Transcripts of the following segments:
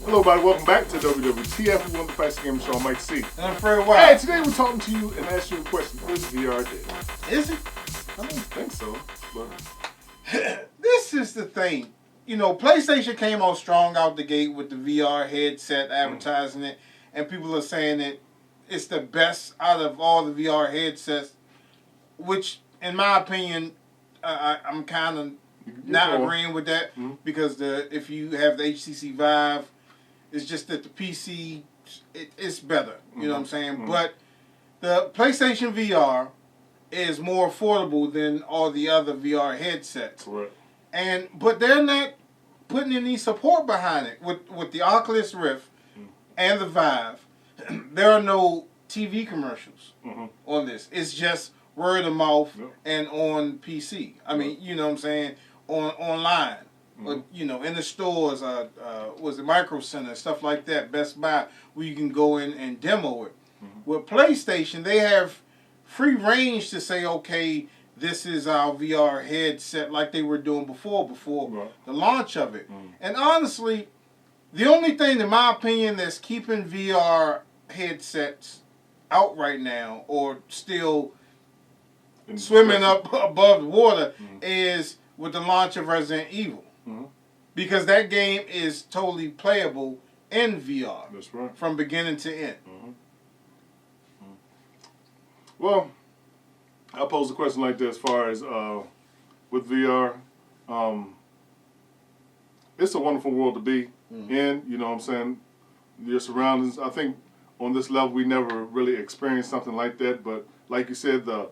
Hello, everybody. Welcome back to WWTF. We want the Price Game Show. I'm MikeC. And I'm Fred White. Hey, today we're talking to you and asking you a question. Is VR dead? Is it? I don't think so, but This is the thing. You know, PlayStation came on strong out the gate with the VR headset, advertising it, and people are saying that it's the best out of all the VR headsets, which, in my opinion, I'm kind of not agreeing with that, because if you have the HTC Vive, it's just that the PC, it's better. You know what I'm saying? But the PlayStation VR is more affordable than all the other VR headsets. correct. But they're not putting any support behind it. With the Oculus Rift and the Vive, there are no TV commercials on this. It's just word of mouth and on PC. I mean, you know what I'm saying? Online. But, you know, in the stores, was it Micro Center, stuff like that, Best Buy, where you can go in and demo it. With PlayStation, they have free range to say, okay, this is our VR headset, like they were doing before the launch of it. And honestly, the only thing, in my opinion, that's keeping VR headsets out right now, or still swimming up above the water, is with the launch of Resident Evil. Because that game is totally playable in VR. That's right. From beginning to end. Well, I'll pose a question like this: as far as with VR, it's a wonderful world to be in. You know what I'm saying? Your surroundings. I think on this level we never really experienced something like that. But like you said, the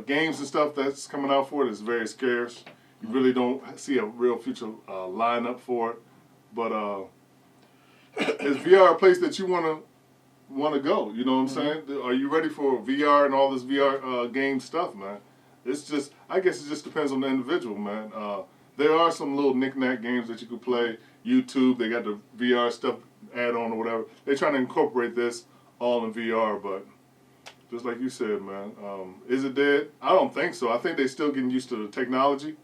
games and stuff that's coming out for it is very scarce. You really don't see a real future lineup for it. But is VR a place that you want to go? You know what I'm saying? Are you ready for VR and all this VR game stuff, man? It's just, I guess it just depends on the individual, man. There are some little knick-knack games that you could play. YouTube, they got the VR stuff add-on or whatever. They're trying to incorporate this all in VR, but just like you said, man, is it dead? I don't think so. I think they're still getting used to the technology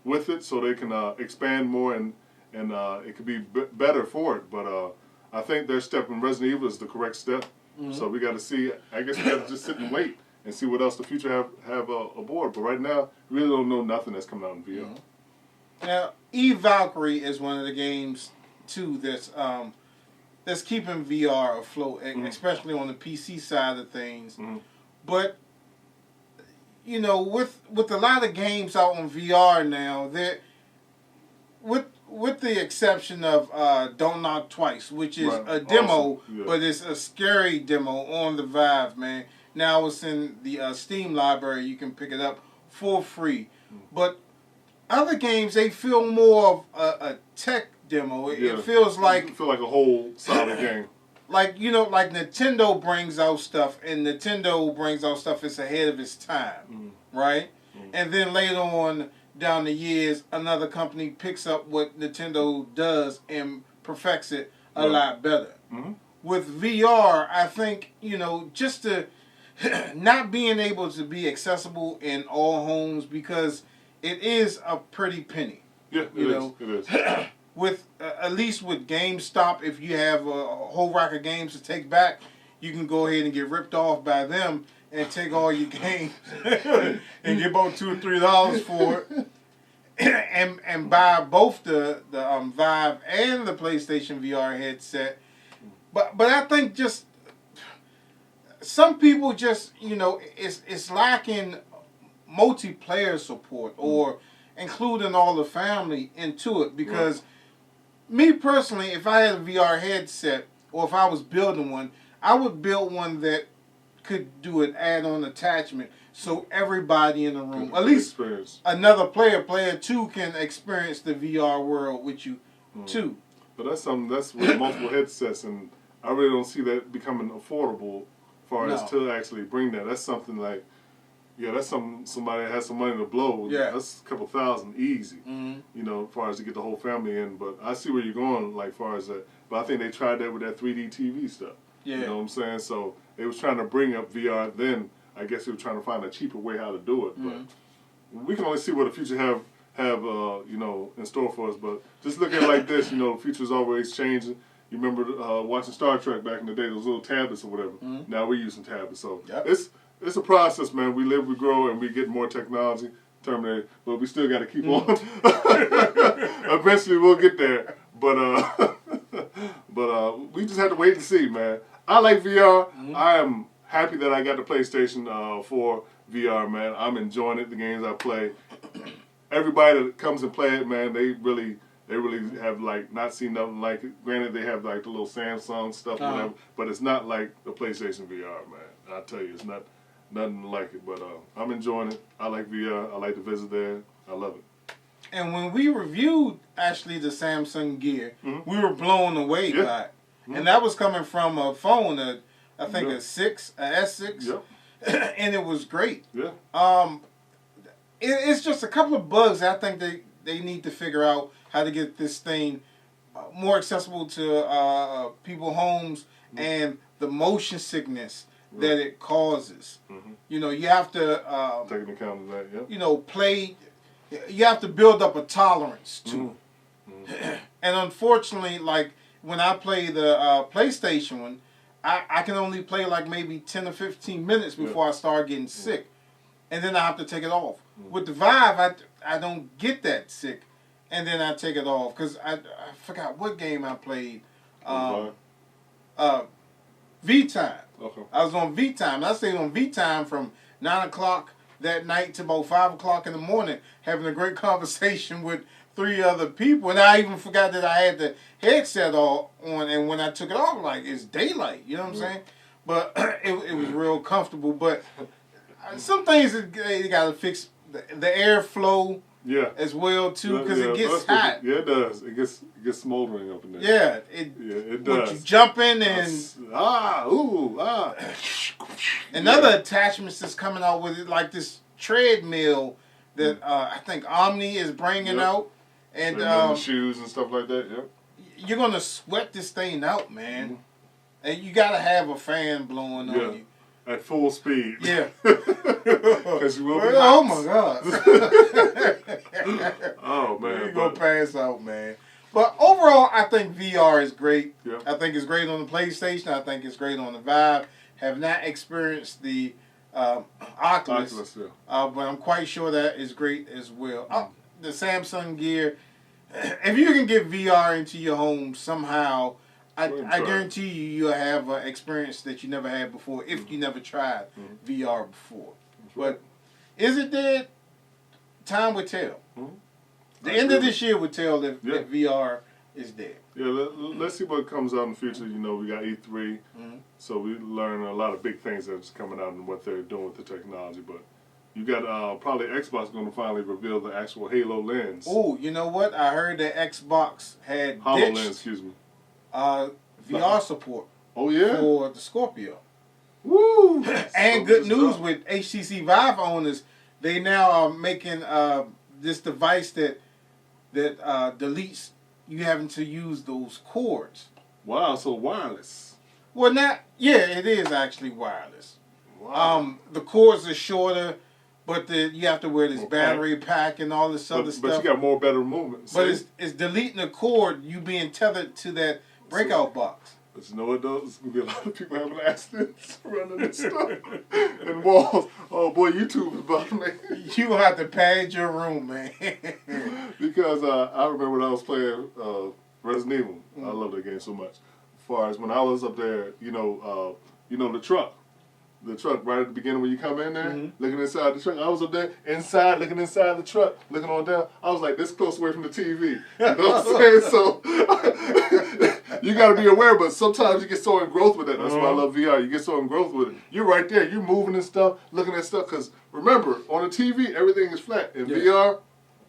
with it, so they can expand more and it could be better for it. But I think their step in Resident Evil is the correct step. So we got to see. I guess we got to just sit and wait and see what else the future have aboard. But right now, we really don't know nothing that's coming out in VR. Now, Eve Valkyrie is one of the games too that's keeping VR afloat, especially on the PC side of things. But you know, with a lot of games out on VR now, that with the exception of Don't Knock Twice, which is a demo, but it's a scary demo on the Vive, man. Now it's in the Steam library. You can pick it up for free. But other games, they feel more of a tech demo. It feels like... It feels like a whole solid game. Like, you know, like Nintendo brings out stuff, and Nintendo brings out stuff that's ahead of its time, right? And then later on down the years, another company picks up what Nintendo does and perfects it a lot better. With VR, I think, you know, just to not being able to be accessible in all homes, because it is a pretty penny. Yeah, it is. With at least with GameStop, if you have a whole rack of games to take back, you can go ahead and get ripped off by them and take all your games and get about $2 or $3 for it, and buy both the Vive and the PlayStation VR headset. But I think just some people just, you know, it's lacking multiplayer support or including all the family into it, because me personally, if I had a VR headset or if I was building one, I would build one that could do an add-on attachment so everybody in the room, at least another player 2, can experience the VR world with you too. But that's something that's with multiple headsets, and I really don't see that becoming affordable as far as to actually bring that. That's something like, that's somebody that has some money to blow. That's a couple $1,000 easy, you know, as far as to get the whole family in. But I see where you're going, like, far as that. But I think they tried that with that 3D TV stuff. You know what I'm saying? So they was trying to bring up VR then, I guess he was trying to find a cheaper way how to do it. But we can only see what the future have you know, in store for us. But just look at it like this, you know, the future's always changing. You remember watching Star Trek back in the day, those little tablets or whatever. Now we're using tablets. So it's a process, man. We live, we grow, and we get more technology. Terminated, but we still got to keep on. Eventually, we'll get there. But we just have to wait and see, man. I like VR. I am happy that I got the PlayStation for VR, man. I'm enjoying it. The games I play. Everybody that comes and play it, man, they really have like not seen nothing like it. Granted, they have like the little Samsung stuff, or whatever, but it's not like the PlayStation VR, man. I tell you, it's not. Nothing like it, but I'm enjoying it. I like VR. I like to visit there. I love it. And when we reviewed actually the Samsung Gear, we were blown away by it. And that was coming from a phone, I think a S6, and it was great. It's just a couple of bugs I think they need to figure out how to get this thing more accessible to people's homes and the motion sickness that it causes. You know, you have to take into account of that, you know, you have to build up a tolerance to it. And unfortunately, like when I play the PlayStation one, I can only play like maybe 10 or 15 minutes before I start getting sick. And then I have to take it off. With the Vive, I don't get that sick. And then I take it off. Because I forgot what game I played. vTime. Okay. I was on vTime. I stayed on vTime from 9 o'clock that night to about 5 o'clock in the morning, having a great conversation with 3 other people. And I even forgot that I had the headset on, and when I took it off, like, it's daylight. You know what I'm saying? But it was real comfortable. But some things you got to fix. The airflow as well, too, because it gets hot. Yeah, it does. It gets smoldering up in there. Yeah, it does. You jump in and... And other attachments that's coming out with it, like this treadmill that I think Omni is bringing out. And shoes and stuff like that, you're going to sweat this thing out, man. And you got to have a fan blowing on you. At full speed. Yeah. Because you will be oh, my God. Oh, man. You're going to pass out, man. But overall, I think VR is great. I think it's great on the PlayStation. I think it's great on the Vive. Have not experienced the Oculus but I'm quite sure that is great as well. The Samsung Gear, if you can get VR into your home somehow, I guarantee you'll have an experience that you never had before if you never tried VR before. But is it dead? Time will tell. The end of this year will tell if VR is dead. Yeah, let's see what comes out in the future. You know, we got E3, so we learn a lot of big things that's coming out and what they're doing with the technology. But you got probably Xbox going to finally reveal the actual Halo lens. Oh, you know what? I heard that Xbox had HoloLens, excuse me. VR support. Oh yeah, for the Scorpio. Woo! And good news with HTC Vive owners, they now are making this device that deletes you having to use those cords. Wow, so wireless. Well, it is actually wireless. Wow. The cords are shorter, but you have to wear this battery pack and all this other stuff. But you got better movement. But it's deleting the cord, you being tethered to that breakout box. But you know what though? There's going to be a lot of people having accidents running this stuff and walls. Oh boy, YouTube is about to make you going to have to pad your room, man. Because I remember when I was playing Resident Evil. I love that game so much. As far as when I was up there, you know the truck. The truck right at the beginning when you come in there, looking inside the truck. I was up there inside, looking inside the truck, looking on down. I was like this close away from the TV. You know what I'm saying? So you got to be aware, but sometimes you get so engrossed with it. That's why I love VR. You get so engrossed with it. You're right there. You're moving and stuff, looking at stuff. Because remember, on the TV, everything is flat. In VR,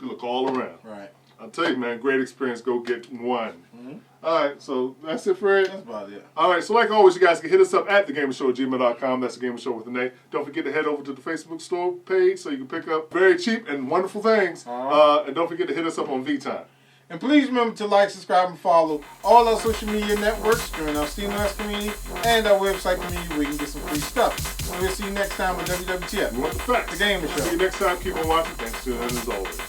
you look all around. Right. I'll tell you, man, great experience. Go get one. All right, so that's it, Fred. That's about it. All right, so like always, you guys can hit us up at thagamersshow@gmail.com. That's the Gamer Show with an A. Don't forget to head over to the Facebook store page so you can pick up very cheap and wonderful things. And don't forget to hit us up on vTime. And please remember to like, subscribe, and follow all our social media networks, join our Steam community, and our website community where you can get some free stuff. And we'll see you next time on WWTF. We want the facts. The Gamer Show. See you next time. Keep on watching. Thanks to and as always.